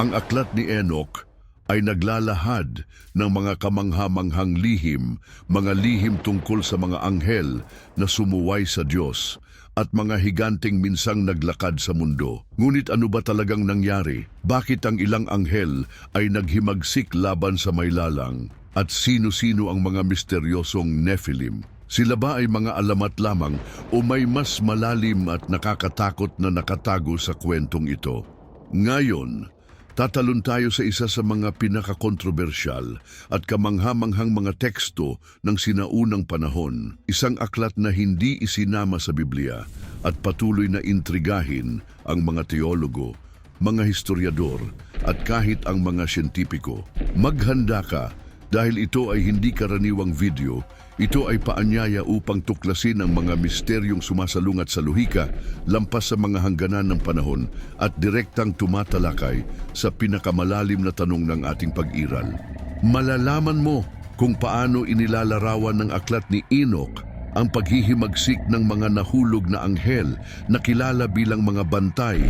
Ang aklat ni Enoch ay naglalahad ng mga kamangha-manghang lihim, mga lihim tungkol sa mga anghel na sumuway sa Diyos at mga higanting minsang naglakad sa mundo. Ngunit ano ba talagang nangyari? Bakit ang ilang anghel ay naghimagsik laban sa maylalang? At sino-sino ang mga misteryosong Nephilim? Sila ba ay mga alamat lamang o may mas malalim at nakakatakot na nakatago sa kwentong ito? Ngayon, tatalon tayo sa isa sa mga pinakakontrobersyal at kamangha-manghang mga teksto ng sinaunang panahon, isang aklat na hindi isinama sa Biblia at patuloy na intrigahin ang mga teologo, mga historiador at kahit ang mga siyentipiko. Maghanda ka dahil ito ay hindi karaniwang video. Ito ay paanyaya upang tuklasin ang mga misteryong sumasalungat sa luhika, lampas sa mga hangganan ng panahon at direktang tumatalakay sa pinakamalalim na tanong ng ating pag-iral. Malalaman mo kung paano inilalarawan ng aklat ni Enoch ang paghihimagsik ng mga nahulog na anghel na kilala bilang mga bantay,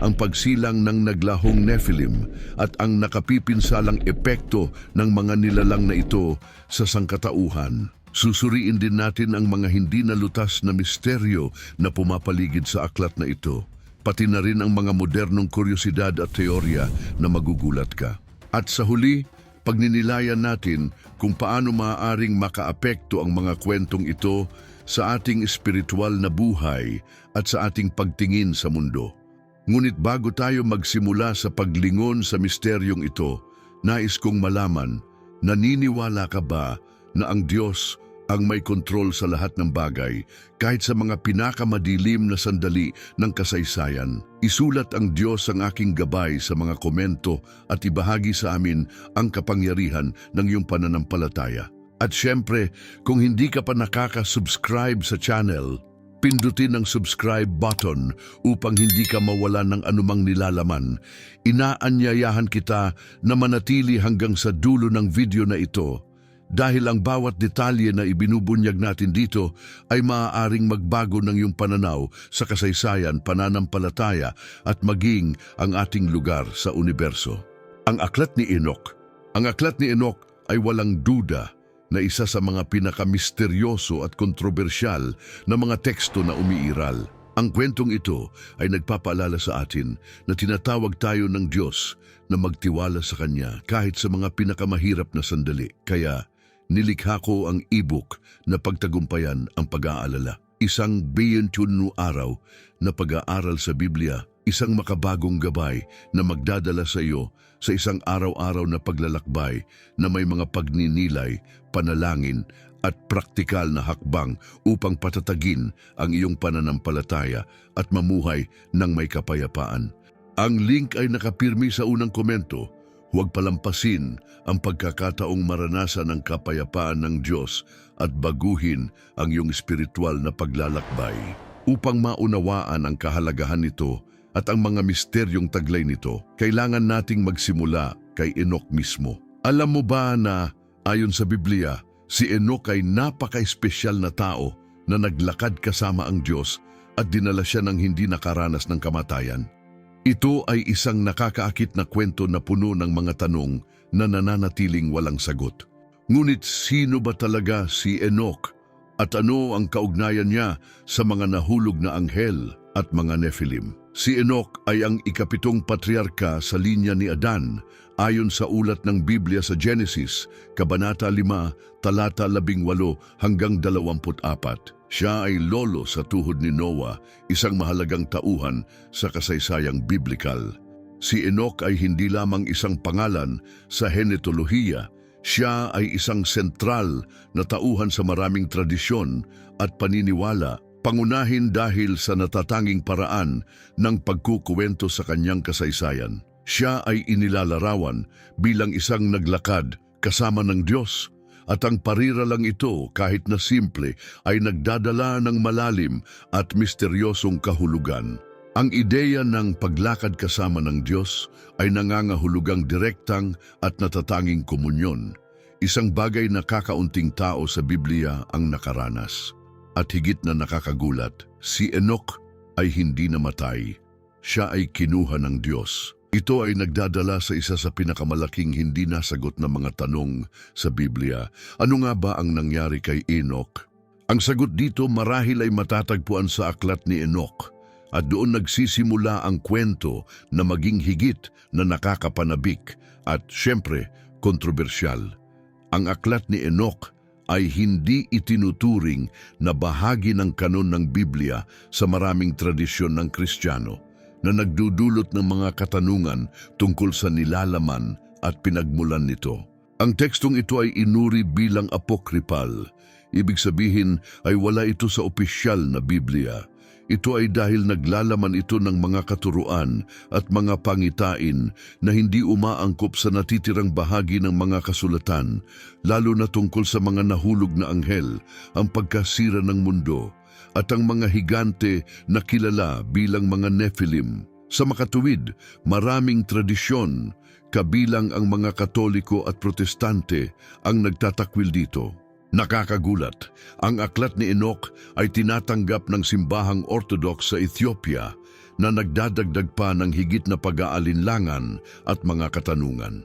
ang pagsilang ng naglahong Nephilim at ang nakapipinsalang epekto ng mga nilalang na ito sa sangkatauhan. Susuriin din natin ang mga hindi nalutas na misteryo na pumapaligid sa aklat na ito, pati na rin ang mga modernong kuryosidad at teorya na magugulat ka. At sa huli, pagninilayan natin kung paano maaaring makaapekto ang mga kwentong ito sa ating espiritual na buhay at sa ating pagtingin sa mundo. Ngunit bago tayo magsimula sa paglingon sa misteryong ito, nais kong malaman, naniniwala ka ba na ang Diyos ang may kontrol sa lahat ng bagay, kahit sa mga pinakamadilim na sandali ng kasaysayan? Isulat ang Diyos ang aking gabay sa mga komento at ibahagi sa amin ang kapangyarihan ng iyong pananampalataya. At syempre, kung hindi ka pa nakaka-subscribe sa channel, pindutin ang subscribe button upang hindi ka mawala ng anumang nilalaman. Inaanyayahan kita na manatili hanggang sa dulo ng video na ito, dahil ang bawat detalye na ibinubunyag natin dito ay maaaring magbago ng iyong pananaw sa kasaysayan, pananampalataya at maging ang ating lugar sa universo. Ang aklat ni Enoch. Ang aklat ni Enoch ay walang duda na isa sa mga pinakamisteryoso at kontrobersyal na mga teksto na umiiral. Ang kwentong ito ay nagpapaalala sa atin na tinatawag tayo ng Diyos na magtiwala sa Kanya kahit sa mga pinakamahirap na sandali. Kaya, nilikha ko ang e-book na pagtagumpayan ang pag-aalala. Isang 21 araw na pag-aaral sa Biblia, isang makabagong gabay na magdadala sa iyo sa isang araw-araw na paglalakbay na may mga pagninilay, panalangin at praktikal na hakbang upang patatagin ang iyong pananampalataya at mamuhay ng may kapayapaan. Ang link ay nakapirmi sa unang komento. Huwag palampasin ang pagkakataong maranasan ng kapayapaan ng Diyos at baguhin ang iyong espiritual na paglalakbay. Upang maunawaan ang kahalagahan nito at ang mga misteryong taglay nito, kailangan nating magsimula kay Enoch mismo. Alam mo ba na ayon sa Biblia, si Enoch ay napaka-espesyal na tao na naglakad kasama ang Diyos at dinala siya ng hindi nakaranas ng kamatayan? Ito ay isang nakakaakit na kwento na puno ng mga tanong na nananatiling walang sagot. Ngunit sino ba talaga si Enoch at ano ang kaugnayan niya sa mga nahulog na anghel at mga Nephilim? Si Enoch ay ang ikapitong patriarka sa linya ni Adan ayon sa ulat ng Biblia sa Genesis, Kabanata 5, talata 18 hanggang 24. Siya ay lolo sa tuhod ni Noah, isang mahalagang tauhan sa kasaysayang biblikal. Si Enoch ay hindi lamang isang pangalan sa henetolohiya, siya ay isang sentral na tauhan sa maraming tradisyon at paniniwala, pangunahin dahil sa natatanging paraan ng pagkukuwento sa kanyang kasaysayan. Siya ay inilalarawan bilang isang naglakad kasama ng Diyos, at ang pariralang ito, kahit na simple, ay nagdadala ng malalim at misteryosong kahulugan. Ang ideya ng paglakad kasama ng Diyos ay nangangahulugang direktang at natatanging komunyon, isang bagay na kakaunting tao sa Biblia ang nakaranas. At higit na nakakagulat, si Enoch ay hindi namatay. Siya ay kinuha ng Diyos Ito ay nagdadala sa isa sa pinakamalaking hindi nasagot na mga tanong sa Biblia. Ano nga ba ang nangyari kay Enoch? Ang sagot dito marahil ay matatagpuan sa aklat ni Enoch at doon nagsisimula ang kwento na maging higit na nakakapanabik at syempre kontrobersyal. Ang aklat ni Enoch ay hindi itinuturing na bahagi ng kanon ng Biblia sa maraming tradisyon ng Kristiyano na nagdudulot ng mga katanungan tungkol sa nilalaman at pinagmulan nito. Ang tekstong ito ay inuri bilang apocryphal. Ibig sabihin ay wala ito sa opisyal na Biblia. Ito ay dahil naglalaman ito ng mga katuruan at mga pangitain na hindi umaangkop sa natitirang bahagi ng mga kasulatan, lalo na tungkol sa mga nahulog na anghel, ang pagkasira ng mundo, at ang mga higante na kilala bilang mga Nephilim. Sa makatuwid, maraming tradisyon, kabilang ang mga Katoliko at Protestante, ang nagtatakwil dito. Nakakagulat, ang aklat ni Enoch ay tinatanggap ng simbahang Orthodox sa Ethiopia na nagdadagdag pa ng higit na pag-aalinlangan at mga katanungan.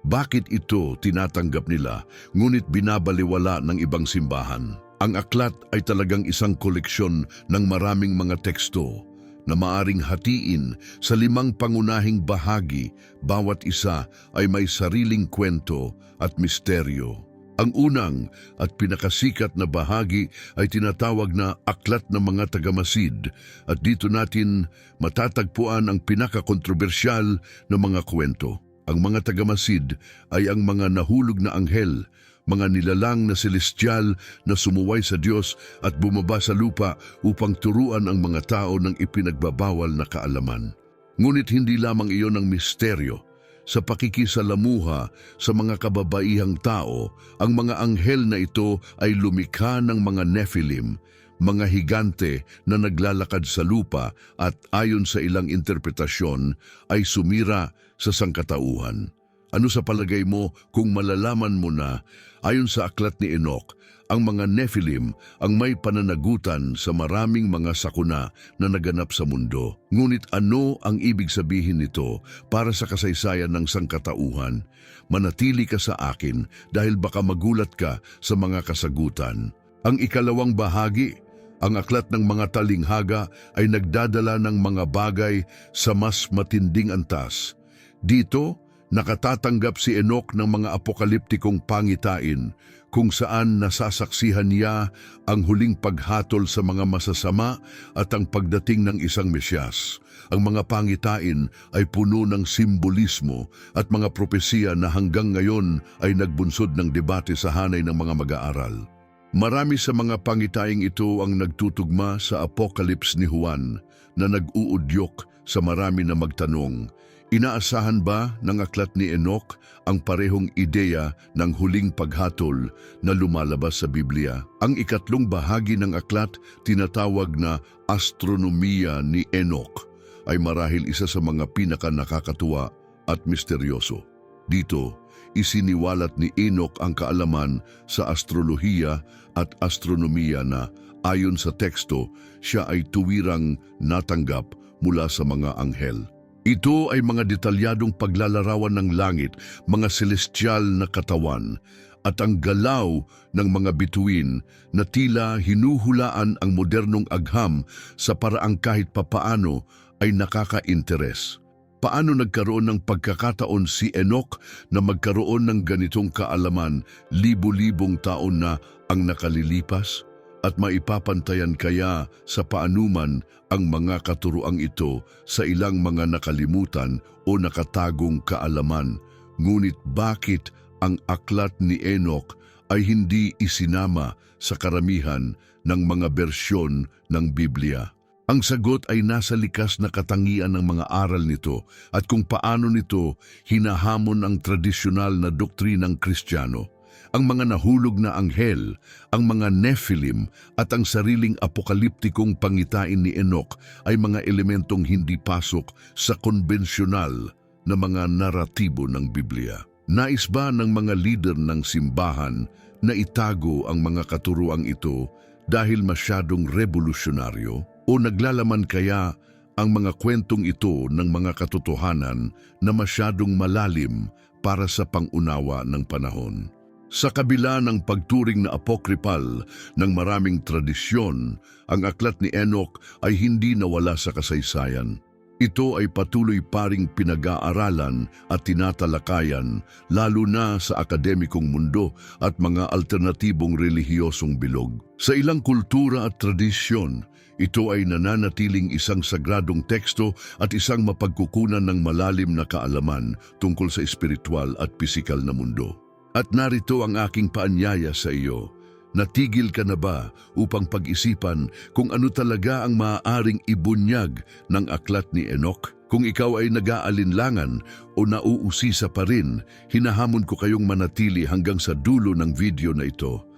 Bakit ito tinatanggap nila ngunit binabaliwala ng ibang simbahan? Ang aklat ay talagang isang koleksyon ng maraming mga teksto na maaring hatiin sa 5 pangunahing bahagi, bawat isa ay may sariling kwento at misteryo. Ang unang at pinakasikat na bahagi ay tinatawag na Aklat ng mga Tagamasid at dito natin matatagpuan ang pinakakontrobersyal na mga kwento. Ang mga Tagamasid ay ang mga nahulog na anghel, mga nilalang na celestial na sumuway sa Diyos at bumaba sa lupa upang turuan ang mga tao ng ipinagbabawal na kaalaman. Ngunit hindi lamang iyon ang misteryo. Sa pakikisalamuha sa mga kababaihang tao, ang mga anghel na ito ay lumikha ng mga Nephilim, mga higante na naglalakad sa lupa at ayon sa ilang interpretasyon ay sumira sa sangkatauhan. Ano sa palagay mo kung malalaman mo na, ayon sa aklat ni Enoch, ang mga Nephilim ang may pananagutan sa maraming mga sakuna na naganap sa mundo? Ngunit ano ang ibig sabihin nito para sa kasaysayan ng sangkatauhan? Manatili ka sa akin dahil baka magulat ka sa mga kasagutan. Ang ikalawang bahagi, ang aklat ng mga talinghaga ay nagdadala ng mga bagay sa mas matinding antas. Dito, nakatatanggap si Enoch ng mga apokaliptikong pangitain kung saan nasasaksihan niya ang huling paghatol sa mga masasama at ang pagdating ng isang Mesyas. Ang mga pangitain ay puno ng simbolismo at mga propesiya na hanggang ngayon ay nagbunsod ng debate sa hanay ng mga mag-aaral. Marami sa mga pangitaing ito ang nagtutugma sa Apocalypse ni Juan na nag-uudyok sa marami na magtanong, inaasahan ba ng aklat ni Enoch ang parehong ideya ng huling paghatol na lumalabas sa Biblia? Ang ikatlong bahagi ng aklat, tinatawag na Astronomiya ni Enoch, ay marahil isa sa mga pinaka-nakakatuwa at misteryoso. Dito, isiniwalat ni Enoch ang kaalaman sa astrolohiya at astronomiya na ayon sa teksto, siya ay tuwirang natanggap mula sa mga anghel. Ito ay mga detalyadong paglalarawan ng langit, mga celestial na katawan, at ang galaw ng mga bituin na tila hinuhulaan ang modernong agham sa paraang kahit papaano ay nakaka-interes. Paano nagkaroon ng pagkakataon si Enoch na magkaroon ng ganitong kaalaman libu-libong taon na ang nakalilipas? At maipapantayan kaya sa paanuman ang mga katuruang ito sa ilang mga nakalimutan o nakatagong kaalaman? Ngunit bakit ang aklat ni Enoch ay hindi isinama sa karamihan ng mga bersyon ng Biblia? Ang sagot ay nasa likas na katangian ng mga aral nito at kung paano nito hinahamon ang tradisyonal na doktrinang Kristiyano. Ang mga nahulog na anghel, ang mga Nephilim at ang sariling apokaliptikong pangitain ni Enoch ay mga elementong hindi pasok sa konbensyonal na mga naratibo ng Biblia. Nais ba ng mga lider ng simbahan na itago ang mga katuruang ito dahil masyadong revolusyonaryo? O naglalaman kaya ang mga kwentong ito ng mga katotohanan na masyadong malalim para sa pangunawa ng panahon. Sa kabila ng pagturing na apocryphal ng maraming tradisyon, ang aklat ni Enoch ay hindi nawala sa kasaysayan. Ito ay patuloy pa ring pinag-aaralan at tinatalakayan, lalo na sa akademikong mundo at mga alternatibong relihiyosong bilog. Sa ilang kultura at tradisyon, ito ay nananatiling isang sagradong teksto at isang mapagkukunan ng malalim na kaalaman tungkol sa espiritual at pisikal na mundo. At narito ang aking paanyaya sa iyo. Natigil ka na ba upang pag-isipan kung ano talaga ang maaaring ibunyag ng aklat ni Enoch? Kung ikaw ay nag-aalinlangan o nauusisa pa rin, hinahamon ko kayong manatili hanggang sa dulo ng video na ito.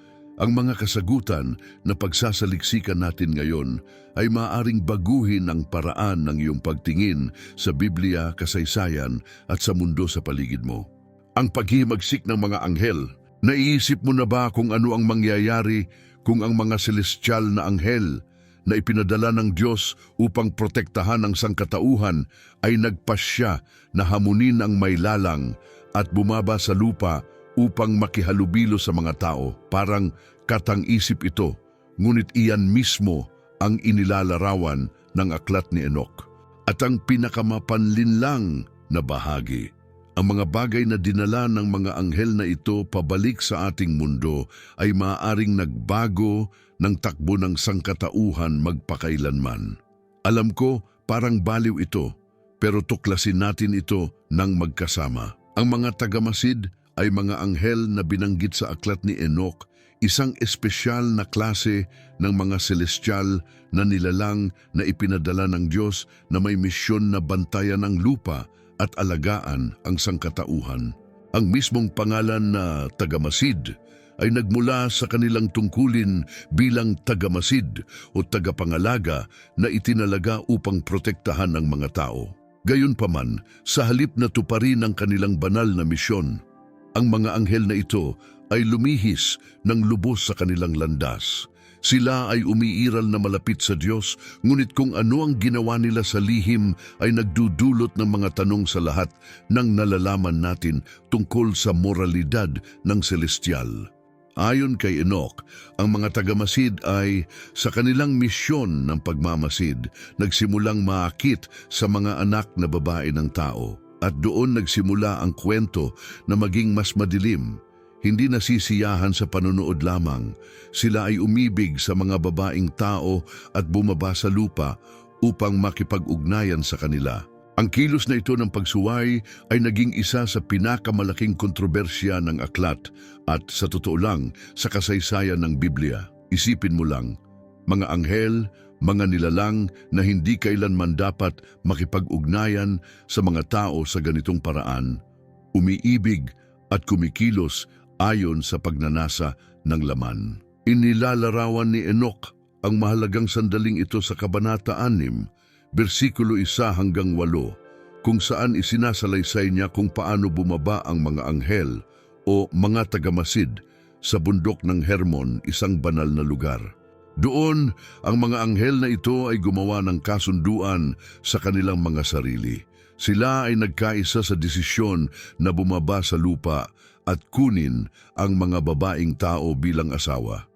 Ang mga kasagutan na pagsasaliksikan natin ngayon ay maaaring baguhin ang paraan ng iyong pagtingin sa Biblia, kasaysayan at sa mundo sa paligid mo. Ang paghihimagsik ng mga anghel. Naiisip mo na ba kung ano ang mangyayari kung ang mga celestial na anghel na ipinadala ng Diyos upang protektahan ang sangkatauhan ay nagpasya na hamunin ang may lalang at bumaba sa lupa upang makihalubilo sa mga tao? Parang katang-isip ito, ngunit iyan mismo ang inilalarawan ng aklat ni Enoch. At ang pinakamapanlinlang na bahagi, ang mga bagay na dinala ng mga anghel na ito pabalik sa ating mundo ay maaaring nagbago ng takbo ng sangkatauhan magpakailanman. Alam ko, parang baliw ito, pero tuklasin natin ito ng magkasama. Ang mga tagamasid ay mga anghel na binanggit sa aklat ni Enoch, isang espesyal na klase ng mga celestial na nilalang na ipinadala ng Diyos na may misyon na bantayan ang lupa at alagaan ang sangkatauhan. Ang mismong pangalan na tagamasid ay nagmula sa kanilang tungkulin bilang tagamasid o tagapangalaga na itinalaga upang protektahan ang mga tao. Gayunpaman, sa halip na tuparin ang kanilang banal na misyon, ang mga anghel na ito ay lumihis ng lubos sa kanilang landas. Sila ay umiiral na malapit sa Diyos, ngunit kung ano ang ginawa nila sa lihim ay nagdudulot ng mga tanong sa lahat ng nalalaman natin tungkol sa moralidad ng celestial. Ayon kay Enoch, ang mga tagamasid ay sa kanilang misyon ng pagmamasid nagsimulang maakit sa mga anak na babae ng tao. At doon nagsimula ang kwento na maging mas madilim. Hindi nasisiyahan sa panonood lamang. Sila ay umibig sa mga babaeng tao at bumaba sa lupa upang makipag-ugnayan sa kanila. Ang kilos na ito ng pagsuway ay naging isa sa pinakamalaking kontrobersya ng aklat at sa totoo lang sa kasaysayan ng Biblia. Isipin mo lang, mga anghel, mga nilalang na hindi kailanman dapat makipag-ugnayan sa mga tao sa ganitong paraan, umiibig at kumikilos ayon sa pagnanasa ng laman. Inilalarawan ni Enoch ang mahalagang sandaling ito sa Kabanata 6, versikulo 1 hanggang 8, kung saan isinasalaysay niya kung paano bumaba ang mga anghel o mga tagamasid sa bundok ng Hermon, isang banal na lugar. Doon, ang mga anghel na ito ay gumawa ng kasunduan sa kanilang mga sarili. Sila ay nagkaisa sa desisyon na bumaba sa lupa at kunin ang mga babaeng tao bilang asawa.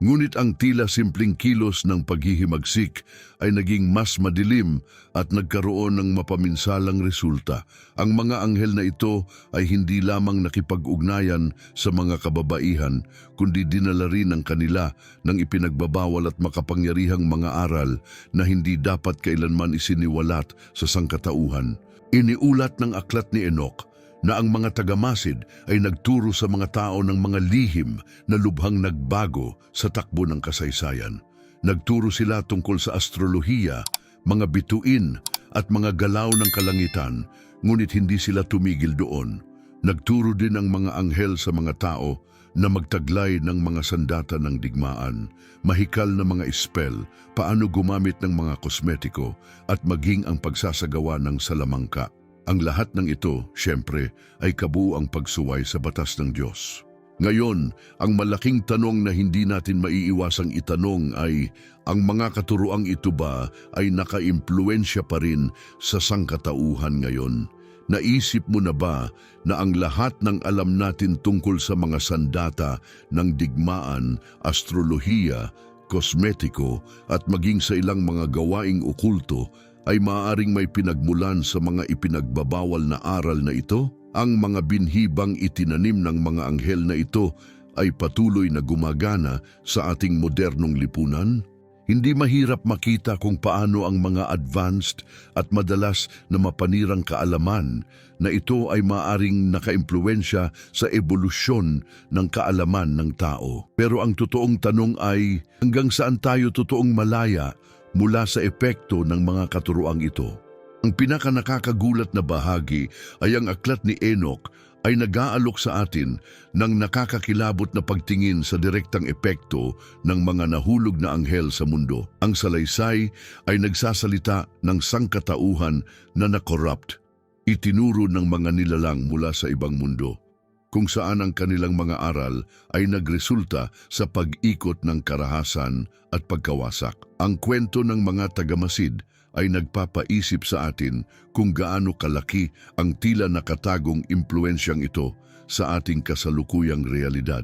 Ngunit ang tila simpleng kilos ng paghihimagsik ay naging mas madilim at nagkaroon ng mapaminsalang resulta. Ang mga anghel na ito ay hindi lamang nakipag-ugnayan sa mga kababaihan, kundi dinala rin ang kanila ng ipinagbabawal at makapangyarihang mga aral na hindi dapat kailanman isiniwalat sa sangkatauhan. Iniulat ng aklat ni Enoch na ang mga tagamasid ay nagturo sa mga tao ng mga lihim na lubhang nagbago sa takbo ng kasaysayan. Nagturo sila tungkol sa astrolohiya, mga bituin at mga galaw ng kalangitan, ngunit hindi sila tumigil doon. Nagturo din ang mga anghel sa mga tao na magtaglay ng mga sandata ng digmaan, mahikal na mga espel, paano gumamit ng mga kosmetiko at maging ang pagsasagawa ng salamangka. Ang lahat ng ito, siyempre, ay kabuuang pagsuway sa batas ng Diyos. Ngayon, ang malaking tanong na hindi natin maiiwasang itanong ay, ang mga katuroang ito ba ay nakaimpluwensya pa rin sa sangkatauhan ngayon? Naisip mo na ba na ang lahat ng alam natin tungkol sa mga sandata ng digmaan, astrolohiya, kosmetiko at maging sa ilang mga gawaing okulto ay maaaring may pinagmulan sa mga ipinagbabawal na aral na ito? Ang mga binhibang itinanim ng mga anghel na ito ay patuloy na gumagana sa ating modernong lipunan? Hindi mahirap makita kung paano ang mga advanced at madalas na mapanirang kaalaman na ito ay maaring nakaimpluwensya sa ebolusyon ng kaalaman ng tao. Pero ang totoong tanong ay, hanggang saan tayo totoong malaya mula sa epekto ng mga katuroang ito? Ang pinakanakakagulat na bahagi ay ang aklat ni Enoch ay nag-aalok sa atin ng nakakakilabot na pagtingin sa direktang epekto ng mga nahulog na anghel sa mundo. Ang salaysay ay nagsasalita ng sangkatauhan na na-corrupt, itinuro ng mga nilalang mula sa ibang mundo, kung saan ang kanilang mga aral ay nagresulta sa pag-ikot ng karahasan at pagkawasak. Ang kwento ng mga tagamasid ay nagpapaisip sa atin kung gaano kalaki ang tila nakatagong impluensyang ito sa ating kasalukuyang realidad.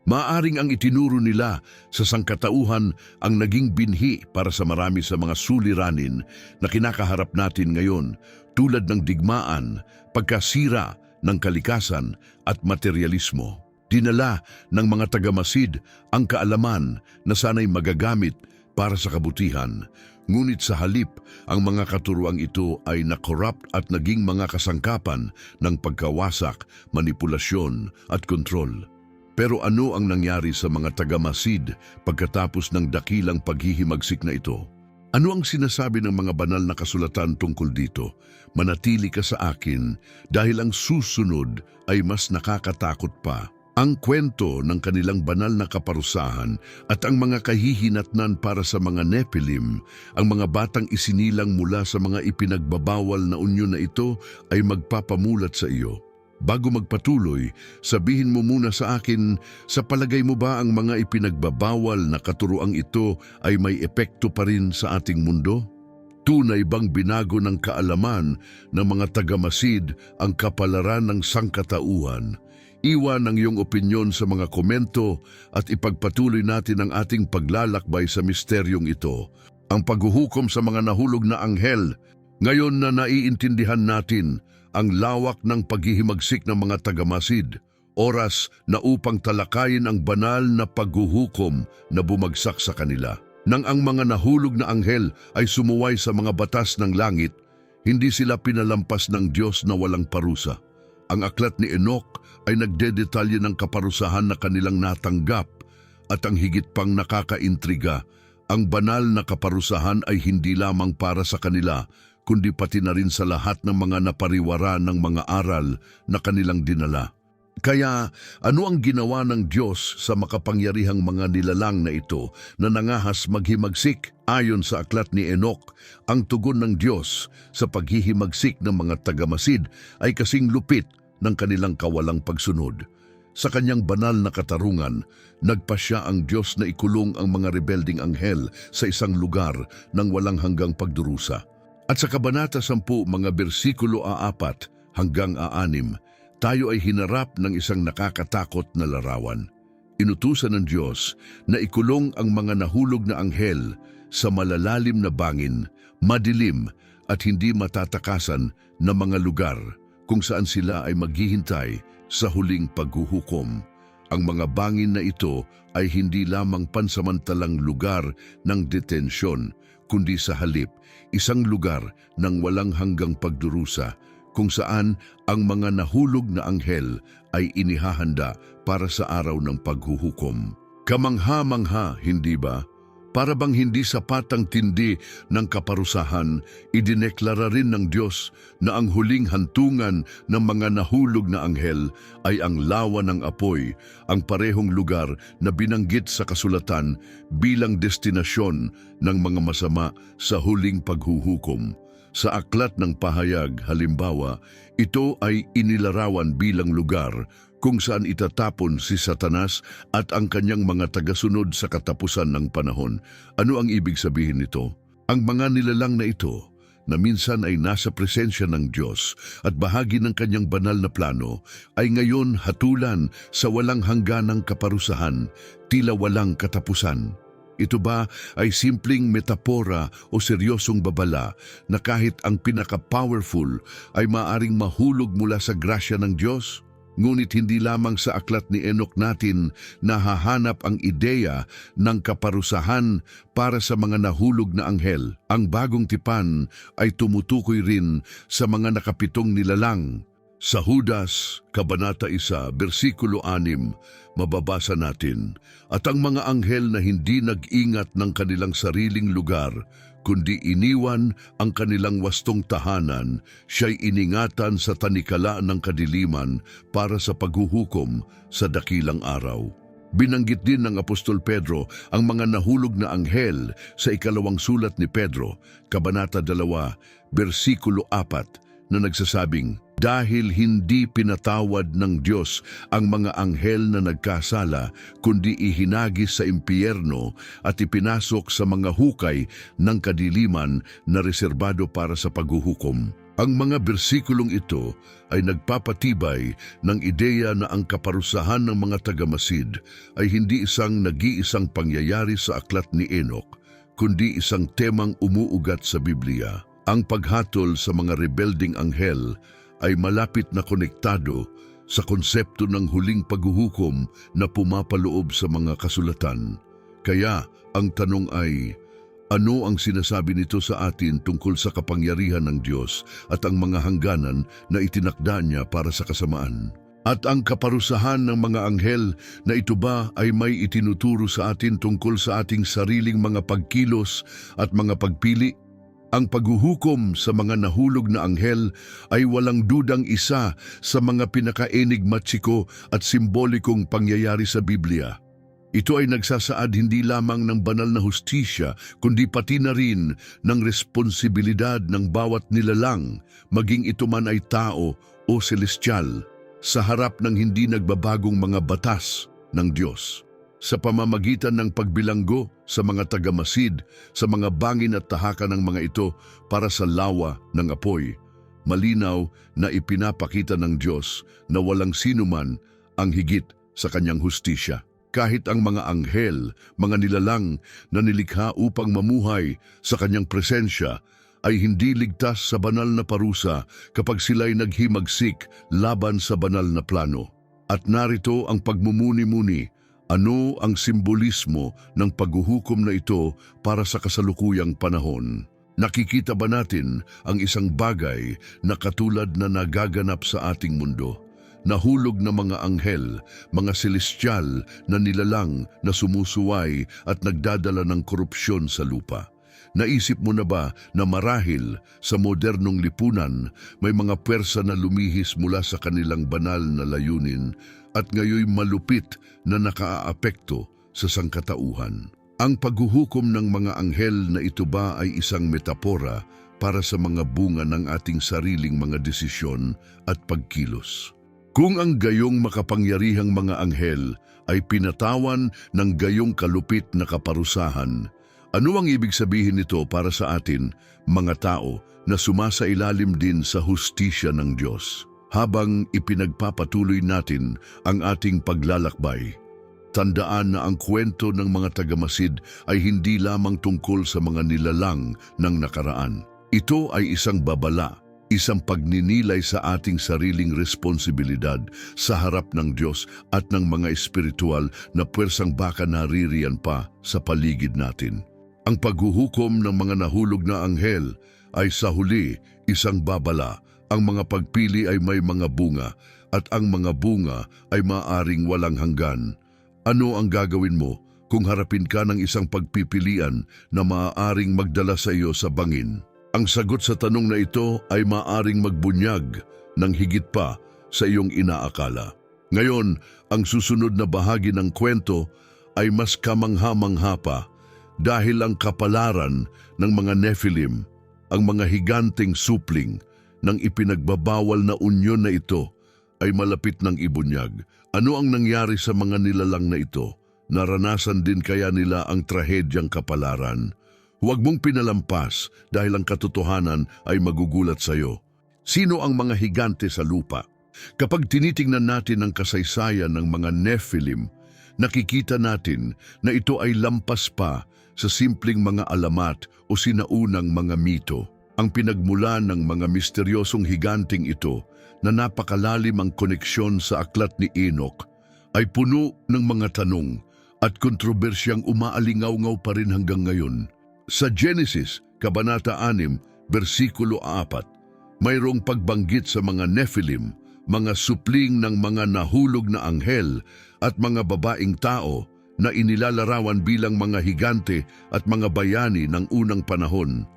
Maaring ang itinuro nila sa sangkatauhan ang naging binhi para sa marami sa mga suliranin na kinakaharap natin ngayon, tulad ng digmaan, pagkasira ng kalikasan at materyalismo. Dinala ng mga tagamasid ang kaalaman na sana'y magagamit para sa kabutihan. Ngunit sa halip, ang mga katuruang ito ay na-corrupt at naging mga kasangkapan ng pagkawasak, manipulasyon at kontrol. Pero ano ang nangyari sa mga tagamasid pagkatapos ng dakilang paghihimagsik na ito? Ano ang sinasabi ng mga banal na kasulatan tungkol dito? Manatili ka sa akin dahil ang susunod ay mas nakakatakot pa. Ang kwento ng kanilang banal na kaparusahan at ang mga kahihinatnan para sa mga Nephilim, ang mga batang isinilang mula sa mga ipinagbabawal na unyon na ito ay magpapamulat sa iyo. Bago magpatuloy, sabihin mo muna sa akin, sa palagay mo ba ang mga ipinagbabawal na katuroang ito ay may epekto pa rin sa ating mundo? Tunay bang binago ng kaalaman ng mga tagamasid ang kapalaran ng sangkatauhan? Iwan ang iyong opinyon sa mga komento at ipagpatuloy natin ang ating paglalakbay sa misteryong ito. Ang paghuhukom sa mga nahulog na anghel. Ngayon na naiintindihan natin ang lawak ng paghihimagsik ng mga tagamasid, oras na upang talakayin ang banal na paghuhukom na bumagsak sa kanila. Nang ang mga nahulog na anghel ay sumuway sa mga batas ng langit, hindi sila pinalampas ng Diyos na walang parusa. Ang aklat ni Enoch ay nagdedetalye ng kaparusahan na kanilang natanggap at ang higit pang nakakaintriga, ang banal na kaparusahan ay hindi lamang para sa kanila, kundi pati na rin sa lahat ng mga napariwara ng mga aral na kanilang dinala. Kaya ano ang ginawa ng Diyos sa makapangyarihang mga nilalang na ito na nangahas maghimagsik? Ayon sa aklat ni Enoch, ang tugon ng Diyos sa paghihimagsik ng mga tagamasid ay kasing lupit ng kanilang kawalang pagsunod. Sa kanyang banal na katarungan, nagpasya ang Diyos na ikulong ang mga rebelding anghel sa isang lugar ng walang hanggang pagdurusa. At sa Kabanata 10, mga bersikulo 4 hanggang 6, tayo ay hinarap ng isang nakakatakot na larawan. Inutusan ng Diyos na ikulong ang mga nahulog na anghel sa malalalim na bangin, madilim at hindi matatakasan na mga lugar kung saan sila ay maghihintay sa huling paghuhukom. Ang mga bangin na ito ay hindi lamang pansamantalang lugar ng detensyon, kundi sa halip, isang lugar ng walang hanggang pagdurusa, kung saan ang mga nahulog na anghel ay inihahanda para sa araw ng paghuhukom. Kamangha-mangha, hindi ba? Para bang hindi sapat ang tindi ng kaparusahan, idineklara rin ng Diyos na ang huling hantungan ng mga nahulog na anghel ay ang lawa ng apoy, ang parehong lugar na binanggit sa kasulatan bilang destinasyon ng mga masama sa huling paghuhukom. Sa aklat ng pahayag, halimbawa, ito ay inilarawan bilang lugar kung saan itatapon si Satanas at ang kanyang mga tagasunod sa katapusan ng panahon. Ano ang ibig sabihin nito? Ang mga nilalang na ito, na minsan ay nasa presensya ng Diyos at bahagi ng kanyang banal na plano, ay ngayon hatulan sa walang hangganang kaparusahan, tila walang katapusan. Ito ba ay simpleng metapora o seryosong babala na kahit ang pinaka-powerful ay maaring mahulog mula sa grasya ng Diyos? Ngunit hindi lamang sa aklat ni Enoch natin nahahanap ang ideya ng kaparusahan para sa mga nahulog na anghel. Ang bagong tipan ay tumutukoy rin sa mga nakapitong nilalang. Sa Judas, Kabanata 1, versikulo 6, mababasa natin, "At ang mga anghel na hindi nag-ingat ng kanilang sariling lugar, kundi iniwan ang kanilang wastong tahanan, siya'y iningatan sa tanikala ng kadiliman para sa paghuhukom sa dakilang araw." Binanggit din ng Apostol Pedro ang mga nahulog na anghel sa ikalawang sulat ni Pedro, Kabanata 2, versikulo 4, na nagsasabing, "Dahil hindi pinatawad ng Diyos ang mga anghel na nagkasala, kundi ihinagis sa impyerno at ipinasok sa mga hukay ng kadiliman na reserbado para sa paghuhukom." Ang mga bersikulong ito ay nagpapatibay ng ideya na ang kaparusahan ng mga tagamasid ay hindi isang nag-iisang pangyayari sa aklat ni Enoch, kundi isang temang umuugat sa Biblia. Ang paghatol sa mga rebelding anghel ay malapit na konektado sa konsepto ng huling paghuhukom na pumapaloob sa mga kasulatan. Kaya ang tanong ay, ano ang sinasabi nito sa atin tungkol sa kapangyarihan ng Diyos at ang mga hangganan na itinakda niya para sa kasamaan? At ang kaparusahan ng mga anghel na ito ba ay may itinuturo sa atin tungkol sa ating sariling mga pagkilos at mga pagpili? Ang paghuhukom sa mga nahulog na anghel ay walang dudang isa sa mga pinaka-enigmatiko at simbolikong pangyayari sa Biblia. Ito ay nagsasaad hindi lamang ng banal na hustisya, kundi pati na rin ng responsibilidad ng bawat nilalang, maging ito man ay tao o celestial, sa harap ng hindi nagbabagong mga batas ng Diyos. Sa pamamagitan ng pagbilanggo sa mga tagamasid, sa mga bangin at tahakan ng mga ito para sa lawa ng apoy, malinaw na ipinapakita ng Diyos na walang sinuman ang higit sa kanyang hustisya. Kahit ang mga anghel, mga nilalang na nilikha upang mamuhay sa kanyang presensya, ay hindi ligtas sa banal na parusa kapag sila'y naghimagsik laban sa banal na plano. At narito ang pagmumuni-muni. Ano ang simbolismo ng paghuhukom na ito para sa kasalukuyang panahon? Nakikita ba natin ang isang bagay na katulad na nagaganap sa ating mundo? Nahulog na mga anghel, mga celestial na nilalang na sumusuway at nagdadala ng korupsyon sa lupa. Naisip mo na ba na marahil sa modernong lipunan may mga pwersa na lumihis mula sa kanilang banal na layunin at ngayoy malupit na nakaaapekto sa sangkatauhan? Ang paghuhukom ng mga anghel na ito ba ay isang metapora para sa mga bunga ng ating sariling mga desisyon at pagkilos? Kung ang gayong makapangyarihang mga anghel ay pinatawan ng gayong kalupit na kaparusahan, ano ang ibig sabihin nito para sa atin, mga tao na sumasailalim din sa hustisya ng Diyos? Habang ipinagpapatuloy natin ang ating paglalakbay, tandaan na ang kwento ng mga tagamasid ay hindi lamang tungkol sa mga nilalang ng nakaraan. Ito ay isang babala, isang pagninilay sa ating sariling responsibilidad sa harap ng Diyos at ng mga espiritual na puwersang baka naririyan pa sa paligid natin. Ang paghuhukom ng mga nahulog na anghel ay sa huli isang babala. Ang mga pagpili ay may mga bunga at ang mga bunga ay maaring walang hanggan. Ano ang gagawin mo kung harapin ka ng isang pagpipilian na maaaring magdala sa iyo sa bangin? Ang sagot sa tanong na ito ay maaaring magbunyag ng higit pa sa iyong inaakala. Ngayon, ang susunod na bahagi ng kwento ay mas kamangha-mangha pa dahil ang kapalaran ng mga Nephilim Ang mga higanteng supling ng ipinagbabawal na unyon na ito ay malapit ng ibunyag. Ano ang nangyari sa mga nilalang na ito? Naranasan din kaya nila ang trahedyang kapalaran? Huwag mong pinalampas dahil ang katotohanan ay magugulat sa iyo. Sino ang mga higante sa lupa? Kapag tinitingnan natin ang kasaysayan ng mga Nephilim, nakikita natin na ito ay lampas pa sa simpleng mga alamat o sinaunang mga mito. Ang pinagmulan ng mga misteryosong higanting ito na napakalalim ang koneksyon sa aklat ni Enoch ay puno ng mga tanong at kontrobersyang umaalingaw-ngaw pa rin hanggang ngayon. Sa Genesis, Kabanata 6, versikulo 4, mayroong pagbanggit sa mga Nephilim, mga supling ng mga nahulog na anghel at mga babaeng tao na inilalarawan bilang mga higante at mga bayani ng unang panahon.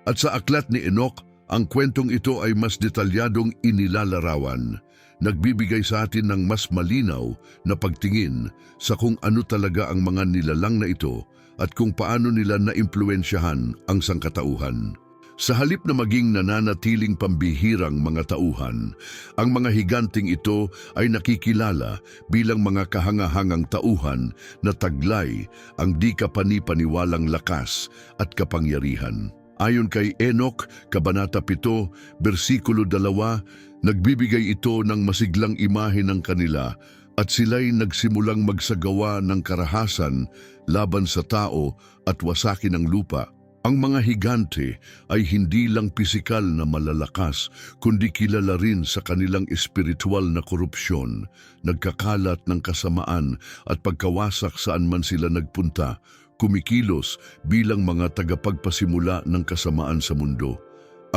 At sa aklat ni Enoch, ang kwentong ito ay mas detalyadong inilalarawan, nagbibigay sa atin ng mas malinaw na pagtingin sa kung ano talaga ang mga nilalang na ito at kung paano nila naimpluwensyahan ang sangkatauhan. Sa halip na maging nananatiling pambihirang mga tauhan, ang mga higanting ito ay nakikilala bilang mga kahangahangang tauhan na taglay ang di kapani-paniwalang lakas at kapangyarihan. Ayon kay Enoch, Kabanata 7, versikulo 2, nagbibigay ito ng masiglang imahe ng kanila at sila'y nagsimulang magsagawa ng karahasan laban sa tao at wasakin ang lupa. Ang mga higante ay hindi lang pisikal na malalakas, kundi kilala rin sa kanilang espiritual na korupsyon, nagkakalat ng kasamaan at pagkawasak saan man sila nagpunta, kumikilos bilang mga tagapagpasimula ng kasamaan sa mundo.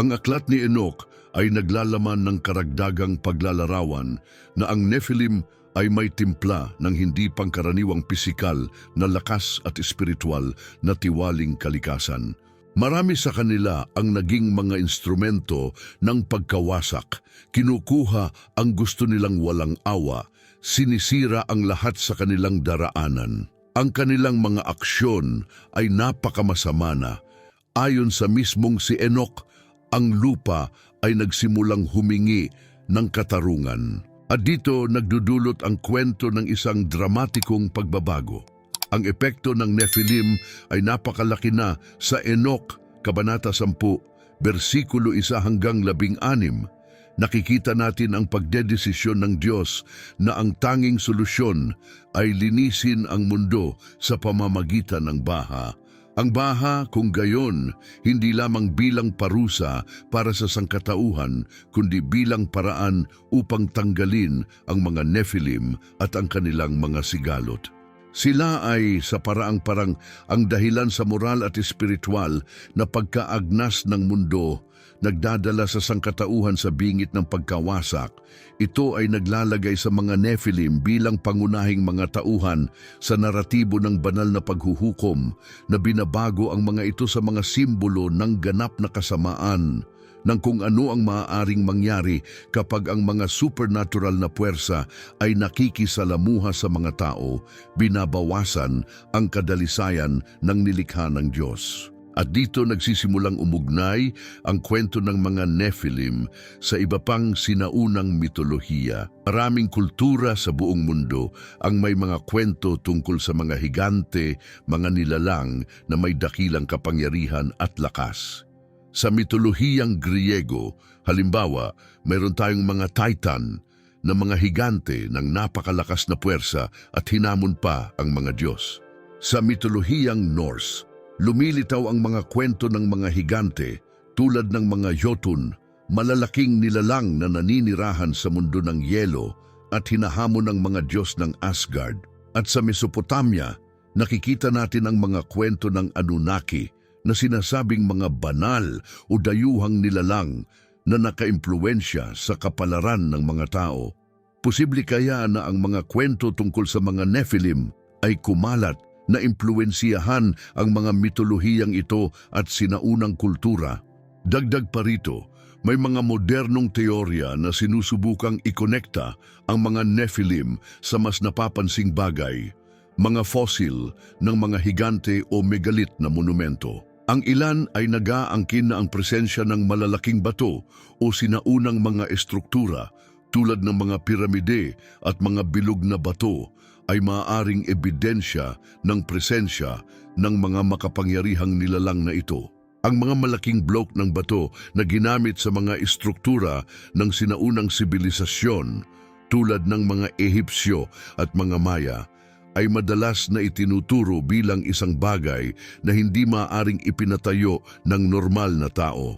Ang aklat ni Enoch ay naglalaman ng karagdagang paglalarawan na ang Nephilim ay may timpla ng hindi pangkaraniwang pisikal na lakas at espiritual na tiwaling kalikasan. Marami sa kanila ang naging mga instrumento ng pagkawasak, kinukuha ang gusto nilang walang awa, sinisira ang lahat sa kanilang daraanan. Ang kanilang mga aksyon ay napakamasama na. Ayon sa mismong si Enoch, ang lupa ay nagsimulang humingi ng katarungan. At dito nagdudulot ang kwento ng isang dramatikong pagbabago. Ang epekto ng Nephilim ay napakalaki na. Sa Enoch, Kabanata 10, versikulo 1 hanggang 16, nakikita natin ang pagdedesisyon ng Diyos na ang tanging solusyon ay linisin ang mundo sa pamamagitan ng baha. Ang baha, kung gayon, hindi lamang bilang parusa para sa sangkatauhan, kundi bilang paraan upang tanggalin ang mga Nephilim at ang kanilang mga sigalot. Sila ay sa paraang-parang ang dahilan sa moral at espiritual na pagkaagnas ng mundo, nagdadala sa sangkatauhan sa bingit ng pagkawasak. Ito ay naglalagay sa mga Nephilim bilang pangunahing mga tauhan sa naratibo ng banal na paghuhukom na binabago ang mga ito sa mga simbolo ng ganap na kasamaan ng kung ano ang maaaring mangyari kapag ang mga supernatural na puwersa ay nakikisalamuha sa mga tao, binabawasan ang kadalisayan ng nilikha ng Diyos. At dito nagsisimulang umugnay ang kwento ng mga Nephilim sa iba pang sinaunang mitolohiya. Maraming kultura sa buong mundo ang may mga kwento tungkol sa mga higante, mga nilalang na may dakilang kapangyarihan at lakas. Sa mitolohiyang Griego, halimbawa, mayroon tayong mga Titan na mga higante ng napakalakas na puwersa at hinamon pa ang mga Diyos. Sa mitolohiyang Norse, lumilitaw ang mga kwento ng mga higante tulad ng mga Jotun, malalaking nilalang na naninirahan sa mundo ng yelo at hinahamon ng mga Diyos ng Asgard. At sa Mesopotamia, nakikita natin ang mga kwento ng Anunnaki na sinasabing mga banal o dayuhang nilalang na nakaimpluwensya sa kapalaran ng mga tao. Posible kaya na ang mga kwento tungkol sa mga Nephilim ay kumalat na impluwensiyahan ang mga mitolohiyang ito at sinaunang kultura? Dagdag pa rito, may mga modernong teorya na sinusubukang ikonekta ang mga Nephilim sa mas napapansing bagay, mga fossil ng mga higante o megalith na monumento. Ang ilan ay nag-aangkin na ang presensya ng malalaking bato o sinaunang mga estruktura tulad ng mga piramide at mga bilog na bato ay maaaring ebidensya ng presensya ng mga makapangyarihang nilalang na ito. Ang mga malaking bloke ng bato na ginamit sa mga estruktura ng sinaunang sibilisasyon tulad ng mga Ehipsyo at mga Maya ay madalas na itinuturo bilang isang bagay na hindi maaaring ipinatayo ng normal na tao,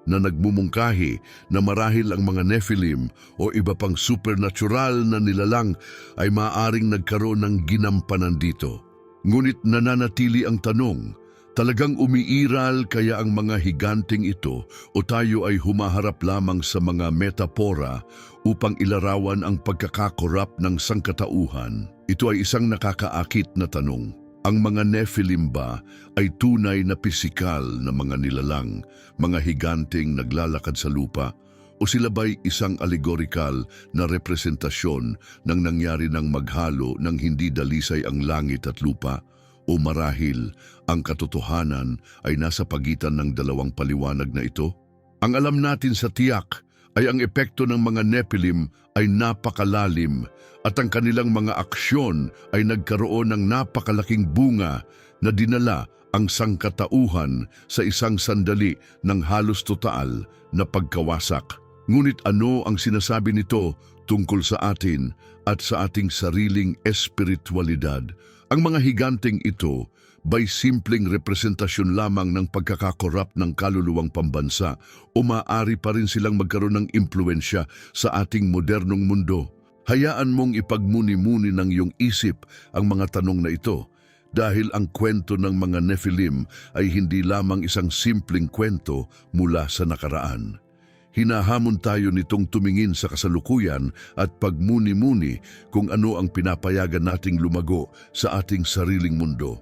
na nagmumungkahi na marahil ang mga Nephilim o iba pang supernatural na nilalang ay maaaring nagkaroon ng ginampanan dito. Ngunit nananatili ang tanong, talagang umiiral kaya ang mga higanting ito o tayo ay humaharap lamang sa mga metapora upang ilarawan ang pagkakakorap ng sangkatauhan? Ito ay isang nakakaakit na tanong. Ang mga Nephilim ba ay tunay na pisikal na mga nilalang, mga higanting naglalakad sa lupa? O sila ba'y isang allegorical na representasyon ng nangyari ng maghalo ng hindi dalisay ang langit at lupa? O marahil ang katotohanan ay nasa pagitan ng dalawang paliwanag na ito? Ang alam natin sa tiyak ay ang epekto ng mga Nephilim ay napakalalim at ang kanilang mga aksyon ay nagkaroon ng napakalaking bunga na dinala ang sangkatauhan sa isang sandali ng halos total na pagkawasak. Ngunit ano ang sinasabi nito tungkol sa atin at sa ating sariling espiritualidad? Ang mga higanting ito ba'y simpleng representasyon lamang ng pagkakakorap ng kaluluwang pambansa o maaari pa rin silang magkaroon ng impluensya sa ating modernong mundo? Hayaan mong ipagmuni-muni ng iyong isip ang mga tanong na ito dahil ang kwento ng mga Nephilim ay hindi lamang isang simpleng kwento mula sa nakaraan. Hinahamon tayo nitong tumingin sa kasalukuyan at pagmuni-muni kung ano ang pinapayagan nating lumago sa ating sariling mundo.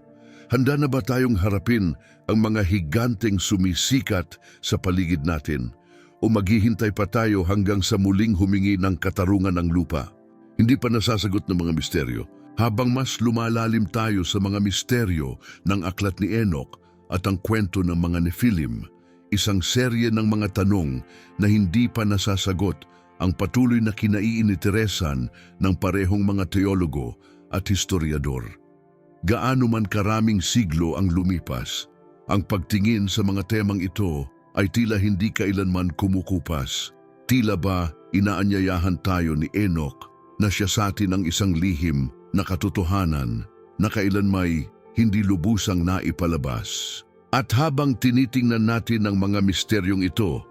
Handa na ba tayong harapin ang mga higanteng sumisikat sa paligid natin? O maghihintay pa tayo hanggang sa muling humingi ng katarungan ng lupa? Hindi pa nasasagot ng mga misteryo. Habang mas lumalalim tayo sa mga misteryo ng aklat ni Enoch at ang kwento ng mga Nephilim, isang serye ng mga tanong na hindi pa nasasagot ang patuloy na kinaiiniteresan ng parehong mga teologo at historiador. Gaano man karaming siglo ang lumipas, ang pagtingin sa mga temang ito ay tila hindi kailanman kumukupas. Tila ba inaanyayahan tayo ni Enoch na siya sa atin ang isang lihim na katotohanan na kailanmay hindi lubusang naipalabas. At habang tinitingnan natin ang mga misteryong ito,